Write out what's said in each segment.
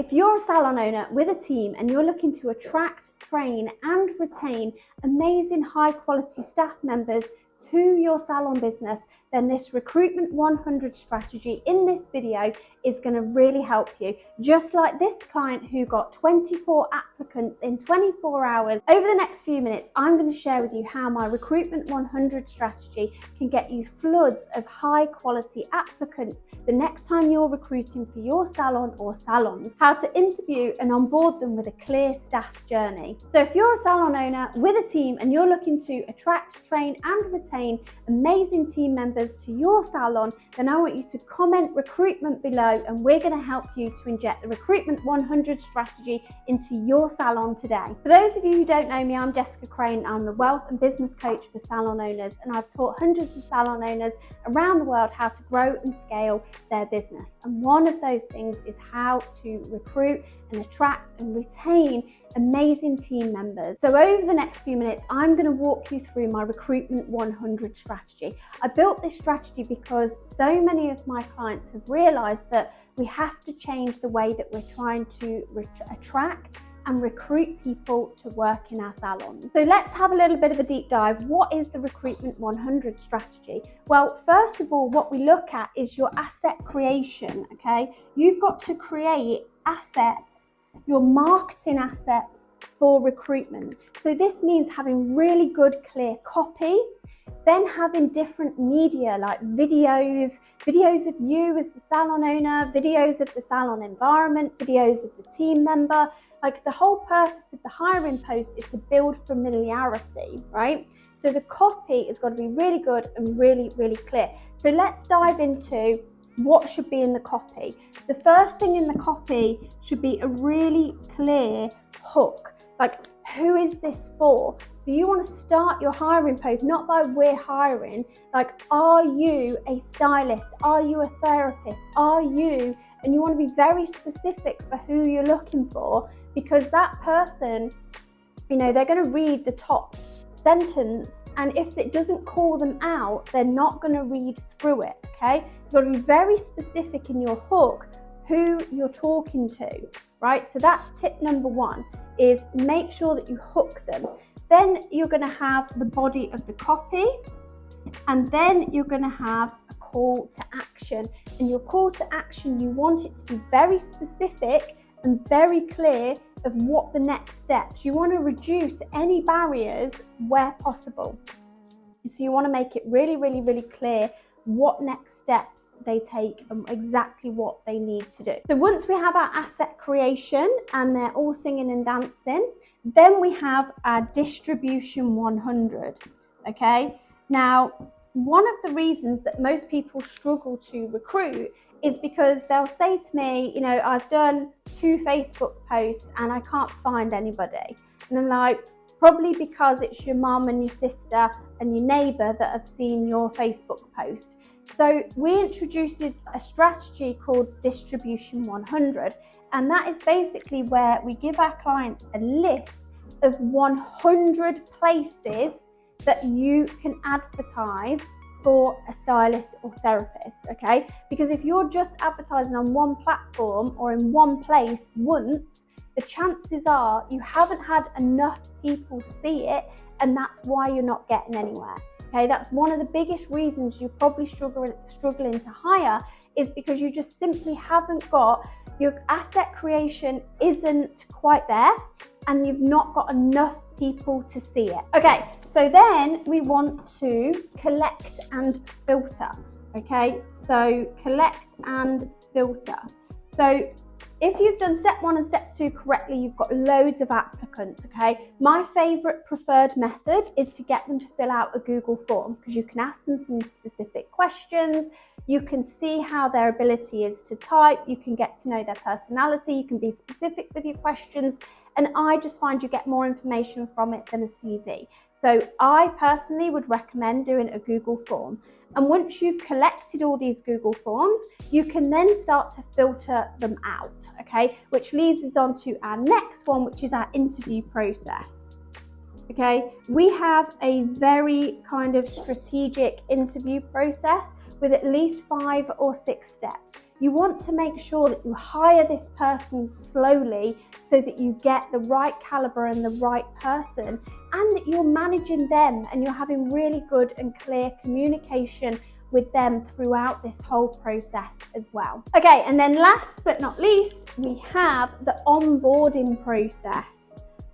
If you're a salon owner with a team and you're looking to attract, train and retain amazing high quality staff members to your salon business, then this Recruitment 100 strategy in this video is going to really help you. Just like this client who got 24 applicants in 24 hours. Over the next few minutes, I'm going to share with you how my Recruitment 100 strategy can get you floods of high quality applicants the next time you're recruiting for your salon or salons, how to interview and onboard them with a clear staff journey. So if you're a salon owner with a team and you're looking to attract, train and retain amazing team members to your salon, then I want you to comment recruitment below and we're going to help you to inject the Recruitment 100 strategy into your salon today. For those of you who don't know me, I'm Jessica Crane. I'm the wealth and business coach for salon owners, and I've taught hundreds of salon owners around the world how to grow and scale their business. And one of those things is how to recruit and attract and retain amazing team members. So over the next few minutes, I'm going to walk you through my Recruitment 100 strategy. I built this strategy because so many of my clients have realized that we have to change the way that we're trying to attract and recruit people to work in our salons. So let's have a little bit of a deep dive. What is the Recruitment 100 strategy? Well, first of all, what we look at is your asset creation, okay? You've got to create assets, your marketing assets for recruitment. So this means having really good, clear copy, then having different media like videos of you as the salon owner, videos of the salon environment, videos of the team member. Like the whole purpose of the hiring post is to build familiarity, right? So the copy has got to be really good and really, really clear. So let's dive into what should be in the copy. The first thing in the copy should be a really clear hook. Like, who is this for? So you want to start your hiring post not by we're hiring, like, are you a stylist? Are you a therapist? Are you, and you want to be very specific for who you're looking for, because that person, you know, they're going to read the top sentence, and if it doesn't call them out, they're not going to read through it, okay? You've got to be very specific in your hook, who you're talking to, right? So that's tip number one, is make sure that you hook them. Then you're going to have the body of the copy, and then you're going to have a call to action. And your call to action, you want it to be very specific and very clear of what the next steps. You want to reduce any barriers where possible. So you want to make it really, really, really clear what next steps they take and exactly what they need to do. So once we have our asset creation and they're all singing and dancing, then we have our distribution 100, okay? Now, one of the reasons that most people struggle to recruit is because they'll say to me, you know, I've done 2 Facebook posts and I can't find anybody. And I'm like, probably because it's your mum and your sister and your neighbour that have seen your Facebook post. So we introduced a strategy called Distribution 100, and that is basically where we give our clients a list of 100 places that you can advertise for a stylist or therapist, okay? Because if you're just advertising on one platform or in one place once, the chances are you haven't had enough people see it, and that's why you're not getting anywhere. Okay, that's one of the biggest reasons you're probably struggling to hire, is because you just simply haven't got, your asset creation isn't quite there and you've not got enough people to see it. Okay, so then we want to collect and filter. Okay, so collect and filter. So if you've done step 1 and step 2 correctly, you've got loads of applicants, okay? My favorite preferred method is to get them to fill out a Google form, because you can ask them some specific questions, you can see how their ability is to type, you can get to know their personality, you can be specific with your questions, and I just find you get more information from it than a CV. So I personally would recommend doing a Google form. And once you've collected all these Google forms, you can then start to filter them out, okay? Which leads us on to our next one, which is our interview process. Okay, we have a very kind of strategic interview process with at least 5 or 6 steps. You want to make sure that you hire this person slowly so that you get the right caliber and the right person, and that you're managing them and you're having really good and clear communication with them throughout this whole process as well. Okay, and then last but not least, we have the onboarding process.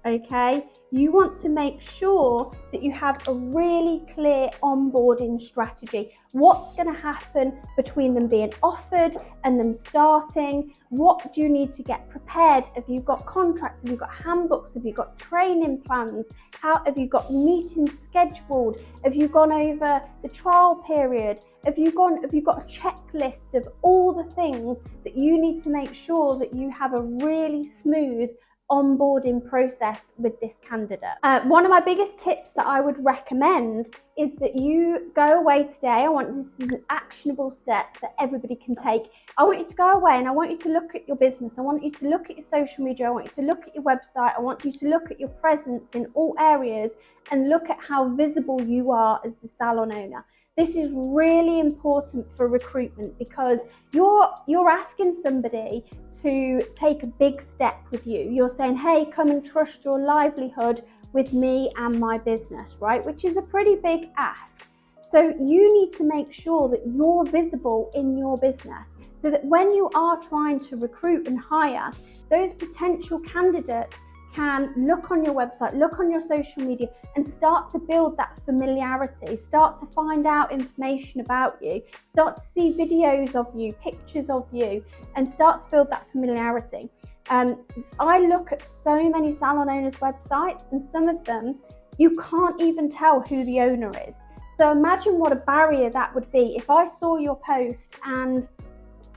Okay, you want to make sure that you have a really clear onboarding strategy. What's going to happen between them being offered and them starting? What do you need to get prepared? Have you got contracts? Have you got handbooks? Have you got training plans? How have you got meetings scheduled? Have you gone over the trial period? Have you got a checklist of all the things that you need to make sure that you have a really smooth onboarding process with this candidate? One of my biggest tips that I would recommend is that you go away today. I want this is an actionable step that everybody can take. I want you to go away and I want you to look at your business. I want you to look at your social media. I want you to look at your website. I want you to look at your presence in all areas and look at how visible you are as the salon owner. This is really important for recruitment because you're asking somebody to take a big step with you. You're saying, hey, come and trust your livelihood with me and my business, right? Which is a pretty big ask. So you need to make sure that you're visible in your business so that when you are trying to recruit and hire, those potential candidates can look on your website, look on your social media and start to build that familiarity, start to find out information about you, start to see videos of you, pictures of you, and start to build that familiarity. I look at so many salon owners' websites and some of them, you can't even tell who the owner is. So imagine what a barrier that would be if I saw your post and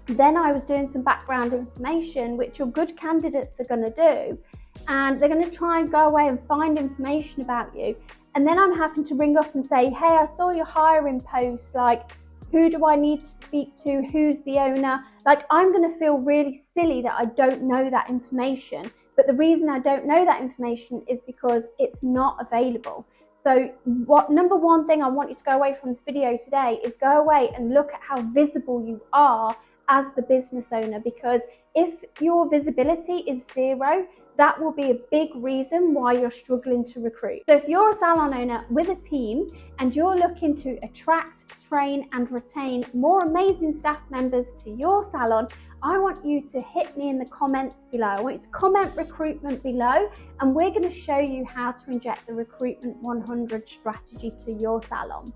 then I was doing some background information, which your good candidates are going to do, and they're going to try and go away and find information about you. And then I'm having to ring up and say, hey, I saw your hiring post, like, who do I need to speak to? Who's the owner? Like, I'm going to feel really silly that I don't know that information. But the reason I don't know that information is because it's not available. So number one thing I want you to go away from this video today is go away and look at how visible you are as the business owner, because if your visibility is zero, that will be a big reason why you're struggling to recruit. So if you're a salon owner with a team and you're looking to attract, train and retain more amazing staff members to your salon, I want you to hit me in the comments below. I want you to comment recruitment below and we're going to show you how to inject the Recruitment 100 strategy to your salon.